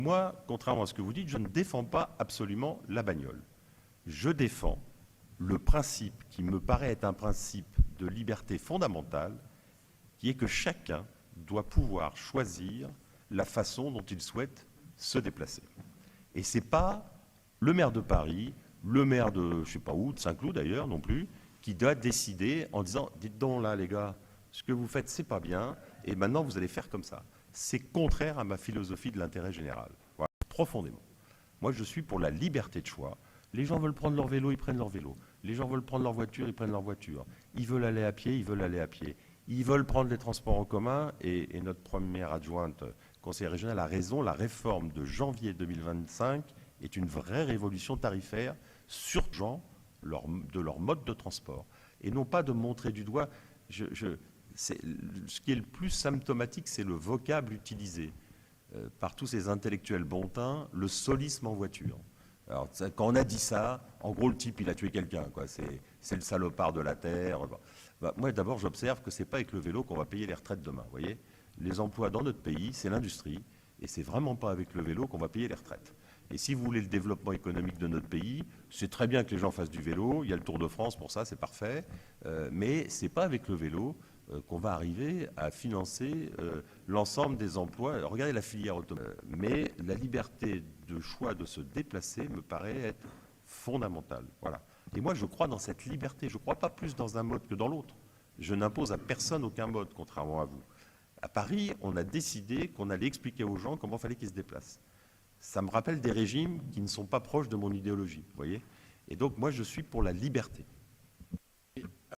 Moi, contrairement à ce que vous dites, je ne défends pas absolument la bagnole. Je défends le principe qui me paraît être un principe de liberté fondamentale, qui est que chacun doit pouvoir choisir la façon dont il souhaite se déplacer. Et ce n'est pas le maire de Paris, le maire de, je ne sais pas où, de Saint-Cloud d'ailleurs non plus, qui doit décider en disant « Dites donc là les gars, ce que vous faites c'est pas bien, et maintenant vous allez faire comme ça ». C'est contraire à ma philosophie de l'intérêt général, voilà, profondément. Moi je suis pour la liberté de choix. Les gens veulent prendre leur vélo, ils prennent leur vélo. Les gens veulent prendre leur voiture, ils prennent leur voiture. Ils veulent aller à pied, ils veulent aller à pied. Ils veulent prendre les transports en commun, et notre première adjointe conseillère régionale a raison, la réforme de janvier 2025 est une vraie révolution tarifaire sur de leur mode de transport. Et non pas de montrer du doigt. Ce qui est le plus symptomatique, c'est le vocable utilisé par tous ces intellectuels bontins, le solisme en voiture. Alors, quand on a dit ça, en gros, le type, il a tué quelqu'un, quoi. C'est le salopard de la terre. Bah, moi, d'abord, j'observe que c'est pas avec le vélo qu'on va payer les retraites demain, vous voyez. Les emplois dans notre pays, c'est l'industrie, et c'est vraiment pas avec le vélo qu'on va payer les retraites. Et si vous voulez le développement économique de notre pays, c'est très bien que les gens fassent du vélo, il y a le Tour de France pour ça, c'est parfait, mais c'est pas avec le vélo qu'on va arriver à financer l'ensemble des emplois. Regardez la filière automobile. Mais la liberté de choix de se déplacer me paraît être fondamentale. Voilà. Et moi, je crois dans cette liberté. Je ne crois pas plus dans un mode que dans l'autre. Je n'impose à personne aucun mode, contrairement à vous. À Paris, on a décidé qu'on allait expliquer aux gens comment il fallait qu'ils se déplacent. Ça me rappelle des régimes qui ne sont pas proches de mon idéologie, vous voyez. Et donc, moi, je suis pour la liberté.